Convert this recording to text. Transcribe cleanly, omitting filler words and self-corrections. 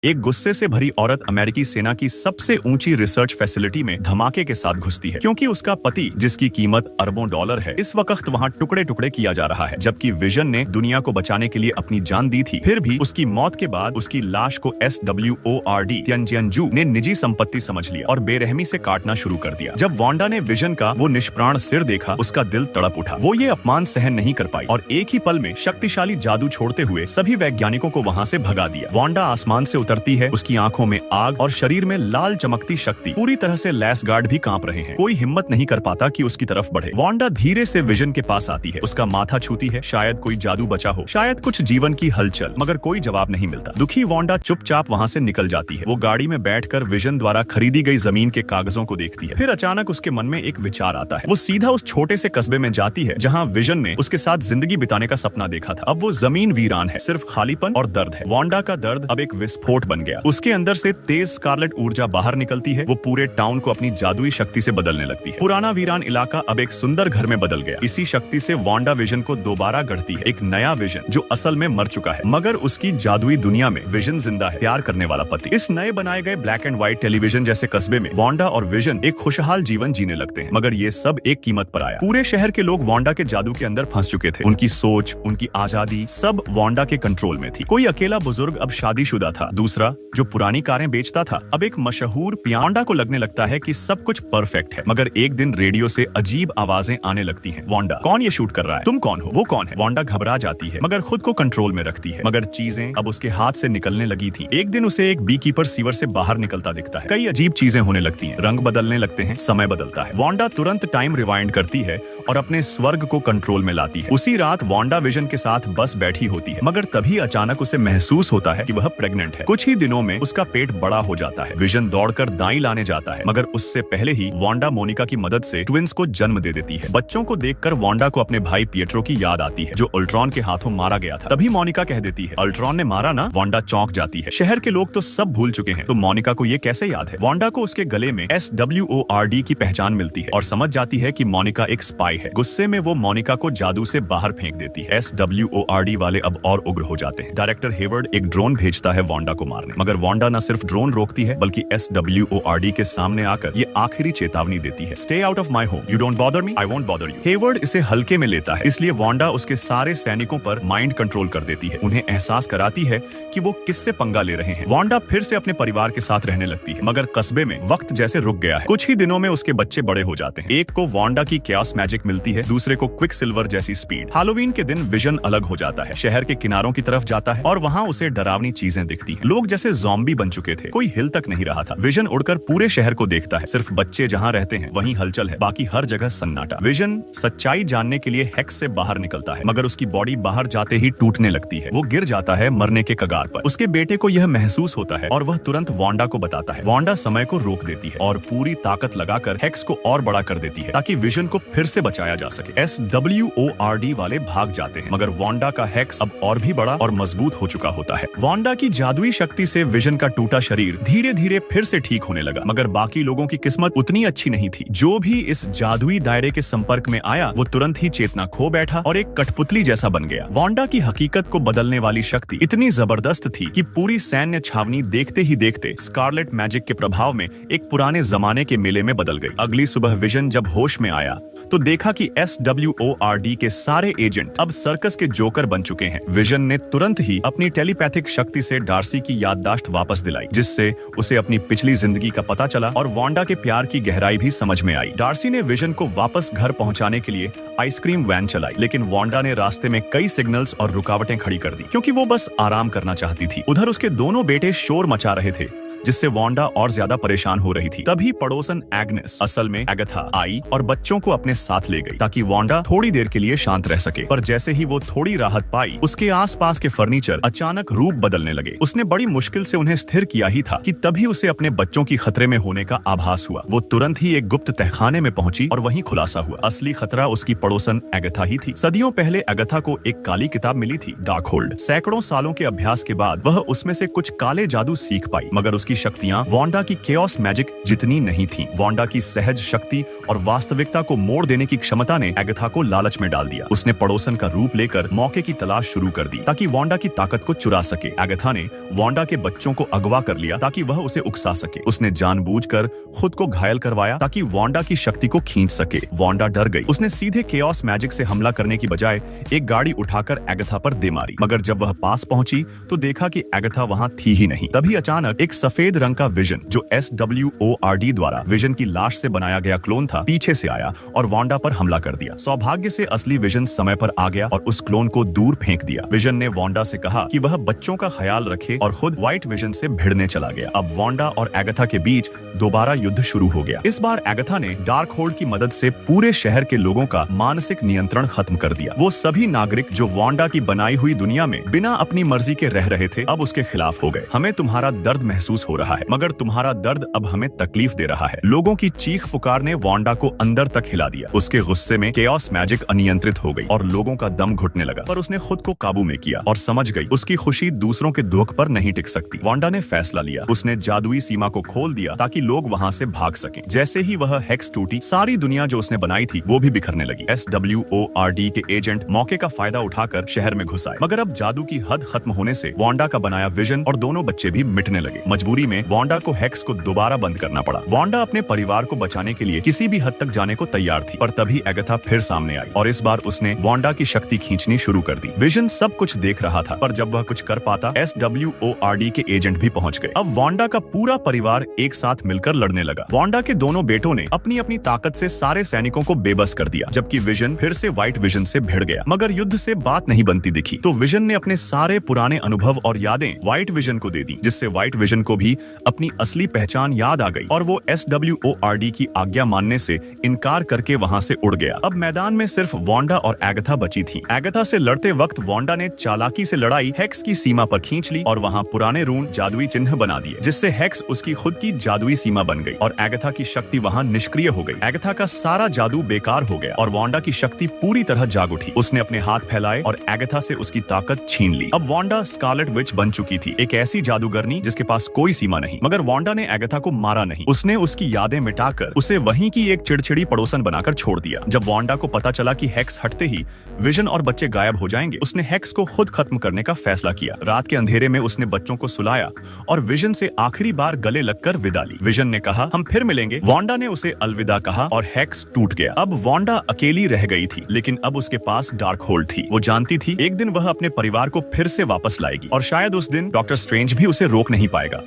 एक गुस्से से भरी औरत अमेरिकी सेना की सबसे ऊंची रिसर्च फैसिलिटी में धमाके के साथ घुसती है, क्योंकि उसका पति, जिसकी कीमत अरबों डॉलर है, इस वक्त वहाँ टुकड़े टुकड़े किया जा रहा है। जबकि विजन ने दुनिया को बचाने के लिए अपनी जान दी थी, फिर भी उसकी मौत के बाद उसकी लाश को SWORD तियानजियानजू ने निजी संपत्ति समझ लिया और बेरहमी से काटना शुरू कर दिया। जब वांडा ने विजन का वो निष्प्राण सिर देखा, उसका दिल तड़प उठा। वो ये अपमान सहन नहीं कर पाई और एक ही पल में शक्तिशाली जादू छोड़ते हुए सभी वैज्ञानिकों को वहाँ से भगा दिया। वांडा आसमान से उतरती है, उसकी आंखों में आग और शरीर में लाल चमकती शक्ति। पूरी तरह से लैस गार्ड भी कांप रहे हैं। कोई हिम्मत नहीं कर पाता कि उसकी तरफ बढ़े। वांडा धीरे से विजन के पास आती है, उसका माथा छूती है, शायद कोई जादू बचा हो, शायद कुछ जीवन की हलचल, मगर कोई जवाब नहीं मिलता। दुखी वांडा चुपचाप वहाँ से निकल जाती है। वो गाड़ी में बैठकर विजन द्वारा खरीदी गई जमीन के कागजों को देखती है। फिर अचानक उसके मन में एक विचार आता है। वो सीधा उस छोटे से कस्बे में जाती है जहाँ विजन ने उसके साथ जिंदगी बिताने का सपना देखा था। अब वो जमीन वीरान है, सिर्फ खालीपन और दर्द है। वांडा का दर्द अब एक विस्फोट बन गया। उसके अंदर से तेज स्कारलेट ऊर्जा बाहर निकलती है। वो पूरे टाउन को अपनी जादुई शक्ति से बदलने लगती है। पुराना वीरान इलाका अब एक सुंदर घर में बदल गया। इसी शक्ति से वांडा विजन को दोबारा गढ़ती है, एक नया विजन जो असल में मर चुका है, मगर उसकी जादुई दुनिया में विजन जिंदा है, प्यार करने वाला पति। इस नए बनाए गए ब्लैक एंड व्हाइट टेलीविजन जैसे कस्बे में वांडा और विजन एक खुशहाल जीवन जीने लगते हैं, मगर ये सब एक कीमत पर आया। पूरे शहर के लोग वांडा के जादू के अंदर फंस चुके थे। उनकी सोच, उनकी आजादी सब वांडा के कंट्रोल में थी। कोई अकेला बुजुर्ग अब शादीशुदा था, दूसरा जो पुरानी कारें बेचता था अब एक मशहूर पियानो। वांडा को लगने लगता है कि सब कुछ परफेक्ट है, मगर एक दिन रेडियो से अजीब आवाजें आने लगती हैं। वांडा, कौन ये शूट कर रहा है? तुम कौन हो? वो कौन है? वांडा घबरा जाती है, मगर खुद को कंट्रोल में रखती है। मगर चीजें अब उसके हाथ से निकलने लगी थी। एक दिन उसे एक बी कीपर सीवर से बाहर निकलता दिखता है। कई अजीब चीजें होने लगती हैं, रंग बदलने लगते हैं, समय बदलता है। वांडा तुरंत टाइम रिवाइंड करती है और अपने स्वर्ग को कंट्रोल में लाती है। उसी रात वांडा विजन के साथ बस बैठी होती है, मगर तभी अचानक उसे महसूस होता है कि वह प्रेग्नेंट है। कुछ ही दिनों में उसका पेट बड़ा हो जाता है। विजन दौड़कर दाई लाने जाता है, मगर उससे पहले ही वांडा मोनिका की मदद से ट्विंस को जन्म दे देती है। बच्चों को देखकर वांडा को अपने भाई पिएट्रो की याद आती है, जो अल्ट्रॉन के हाथों मारा गया था। तभी मोनिका कह देती है, अल्ट्रॉन ने मारा ना? वांडा चौंक जाती है। शहर के लोग तो सब भूल चुके हैं, तो मोनिका को ये कैसे याद है? वांडा को उसके गले में SWORD की पहचान मिलती है और समझ जाती है कि मोनिका एक स्पाई है। गुस्से में वो मोनिका को जादू से बाहर फेंक देती है। SWORD वाले अब और उग्र हो जाते हैं। डायरेक्टर हेवर्ड एक ड्रोन भेजता है वांडा को मारने, मगर वांडा न सिर्फ ड्रोन रोकती है बल्कि SWORD के सामने आकर ये आखिरी चेतावनी देती है, stay out of my home, you don't bother me, I won't bother you. Hayward इसे हल्के में लेता है, इसलिए वांडा उसके सारे सैनिकों पर माइंड कंट्रोल कर देती है। उन्हें एहसास कराती है कि वो किससे पंगा ले रहे हैं। वांडा फिर से अपने परिवार के साथ रहने लगती है, मगर कस्बे में वक्त जैसे रुक गया है। कुछ ही दिनों में उसके बच्चे बड़े हो जाते हैं। एक को वांडा की क्यास मैजिक मिलती है, दूसरे को क्विक सिल्वर जैसी स्पीड। हैलोवीन के दिन विजन अलग हो जाता है, शहर के किनारों की तरफ जाता है और वहाँ उसे डरावनी चीजें दिखती हैं। लोग जैसे ज़ॉम्बी बन चुके थे, कोई हिल तक नहीं रहा था। विजन उड़कर पूरे शहर को देखता है, सिर्फ बच्चे जहाँ रहते हैं वहीं हलचल है, बाकी हर जगह सन्नाटा। विजन सच्चाई जानने के लिए हेक्स से बाहर निकलता है, मगर उसकी बॉडी बाहर जाते ही टूटने लगती है। वो गिर जाता है मरने के कगार पर। उसके बेटे को यह महसूस होता है और वह तुरंत वांडा को बताता है। वांडा समय को रोक देती है और पूरी ताकत लगाकर हेक्स को और बड़ा कर देती है ताकि विजन को फिर से बचाया जा सके। SWORD वाले भाग जाते हैं, मगर वांडा का हेक्स अब और भी बड़ा और मजबूत हो चुका होता है। वांडा की जादुई शक्ति से विजन का टूटा शरीर धीरे धीरे फिर से ठीक होने लगा, मगर बाकी लोगों की किस्मत उतनी अच्छी नहीं थी। जो भी इस जादुई दायरे के संपर्क में आया वो तुरंत ही चेतना खो बैठा और एक कठपुतली जैसा बन गया। वांडा की हकीकत को बदलने वाली शक्ति इतनी जबरदस्त थी कि पूरी सैन्य छावनी देखते ही देखते स्कारलेट मैजिक के प्रभाव में एक पुराने जमाने के मेले में बदल गई। अगली सुबह विजन जब होश में आया तो देखा कि SWORD के सारे एजेंट अब सर्कस के जोकर बन चुके हैं। विजन ने तुरंत ही अपनी टेलीपैथिक शक्ति से डार्सी की याददाश्त वापस दिलाई, जिससे उसे अपनी पिछली जिंदगी का पता चला और वांडा के प्यार की गहराई भी समझ में आई। डार्सी ने विजन को वापस घर पहुंचाने के लिए आइसक्रीम वैन चलाई, लेकिन वांडा ने रास्ते में कई सिग्नल्स और रुकावटें खड़ी कर दी, क्योंकि वो बस आराम करना चाहती थी। उधर उसके दोनों बेटे शोर मचा रहे थे, जिससे वांडा और ज्यादा परेशान हो रही थी। तभी पड़ोसन एग्नेस, असल में एगाथा, आई और बच्चों को अपने साथ ले गई ताकि वांडा थोड़ी देर के लिए शांत रह सके। पर जैसे ही वो थोड़ी राहत पाई, उसके आसपास के फर्नीचर अचानक रूप बदलने लगे। उसने बड़ी मुश्किल से उन्हें स्थिर किया ही था कि तभी उसे अपने बच्चों की खतरे में होने का आभास हुआ। वो तुरंत ही एक गुप्त तहखाने में पहुंची और वहीं खुलासा हुआ, असली खतरा उसकी पड़ोसन एगाथा ही थी। सदियों पहले एगाथा को एक काली किताब मिली थी, डार्क होल्ड। सैकड़ों सालों के अभ्यास के बाद वह उसमें से कुछ काले जादू सीख पाई, मगर उसकी शक्तियां वांडा की केओस मैजिक जितनी नहीं थी। वांडा की सहज शक्ति और वास्तविकता को मोड़ देने की क्षमता ने एगाथा को लालच में डाल दिया। उसने पड़ोसन का रूप लेकर मौके की तलाश शुरू कर दी ताकि वांडा की ताकत को चुरा सके। एगाथा ने वांडा वांडा के बच्चों को अगवा कर लिया ताकि वह उसे उकसा सके। उसने जानबूझकर खुद को घायल करवाया ताकि वांडा की शक्ति को खींच सके। वांडा डर गई। उसने सीधे केओस मैजिक से हमला करने की बजाय एक गाड़ी उठाकर एगाथा पर दे मारी, मगर जब वह पास पहुंची तो देखा कि एगाथा वहां थी ही नहीं। तभी अचानक एक सफेद रंग का विजन, जो SWORD द्वारा विजन की लाश से बनाया गया क्लोन था, पीछे से आया और वांडा पर हमला कर दिया। सौभाग्य से असली विजन समय पर आ गया और उस क्लोन को दूर फेंक दिया। विजन ने वांडा से कहा कि वह बच्चों का ख्याल रखे और खुद व्हाइट विजन से भिड़ने चला गया। अब वांडा और एगाथा के बीच दोबारा युद्ध शुरू हो गया। इस बार एगाथा ने डार्क होल्ड की मदद से पूरे शहर के लोगों का मानसिक नियंत्रण खत्म कर दिया। वो सभी नागरिक जो वांडा की बनाई हुई दुनिया में बिना अपनी मर्जी के रह रहे थे, अब उसके खिलाफ हो गए। हमें तुम्हारा दर्द महसूस हो रहा है, मगर तुम्हारा दर्द अब हमें तकलीफ दे रहा है। लोगों की चीख पुकार ने वांडा को अंदर तक हिला दिया। उसके गुस्से में केओस मैजिक अनियंत्रित हो गई और लोगों का दम घुटने लगा, पर उसने खुद को काबू में किया और समझ गई उसकी खुशी दूसरों के दुख पर नहीं टिक सकती। वांडा ने फैसला लिया। उसने जादुई सीमा को खोल दिया ताकि लोग वहां से भाग सकें। जैसे ही वह हेक्स टूटी, सारी दुनिया जो उसने बनाई थी वो भी बिखरने लगी। SWORD के एजेंट मौके का फायदा उठाकर शहर में घुस आए, मगर अब जादू की हद खत्म होने से वांडा का बनाया विजन और दोनों बच्चे भी मिटने लगे। मजबूरी में वांडा को हेक्स को दोबारा बंद करना पड़ा। वांडा अपने परिवार को बचाने के लिए किसी भी हद तक जाने को तैयार थी, पर तभी एगाथा फिर सामने आई और इस बार उसने वांडा की शक्ति खींचनी शुरू कर दी। विजन सब कुछ देख रहा था, पर जब वह कुछ कर पाता, SWORD के एजेंट भी पहुंच गए। अब वांडा का पूरा परिवार एक साथ मिलकर लड़ने लगा। वांडा के दोनों बेटों ने अपनी अपनी ताकत से सारे सैनिकों को बेबस कर दिया, जबकि विजन फिर से व्हाइट विजन से भिड़ गया। मगर युद्ध से बात नहीं बनती दिखी, तो विजन ने अपने सारे पुराने अनुभव और यादें व्हाइट विजन को दे दी, जिससे व्हाइट विजन को भी अपनी असली पहचान याद आ गई और वो SWORD की आज्ञा मानने से इनकार करके वहां से उड़ गया। अब मैदान में सिर्फ वांडा और एगाथा बची थी। एगाथा से लड़ते वक्त वांडा ने चालाकी से लड़ाई हेक्स की सीमा पर खींच ली और वहां पुराने रून जादुई चिन्ह बना दिए, जिससे हेक्स उसकी खुद की जादुई सीमा बन गई और एगाथा की शक्ति वहां निष्क्रिय हो गई। एगाथा का सारा जादू बेकार हो गया और वांडा की शक्ति पूरी तरह जाग उठी। उसने अपने हाथ फैलाए और एगाथा से उसकी ताकत छीन ली। अब वांडा स्कारलेट विच बन चुकी थी, एक ऐसी जादूगरनी जिसके पास कोई सीमा नहीं। मगर वांडा ने एगाथा को मारा नहीं। उसने उसकी यादें मिटाकर उसे वहीं की एक चिड़चिड़ी पड़ोसन बनाकर छोड़ दिया। जब वांडा को पता चला कि हेक्स हटते ही विजन और बच्चे गायब हो जाएंगे, उसने हेक्स को खुद खत्म करने का फैसला किया। रात के अंधेरे में उसने बच्चों को सुलाया और विजन से आखिरी बार गले लगकर विदा ली। विजन ने कहा, हम फिर मिलेंगे। वांडा ने उसे अलविदा कहा और हेक्स टूट गया। अब वांडा अकेली रह गई थी, लेकिन अब उसके पास डार्क होल्ड थी। वो जानती थी एक दिन वह अपने परिवार को फिर से वापस लाएगी और शायद उस दिन डॉक्टर स्ट्रेंज भी उसे रोक नहीं पाएगा।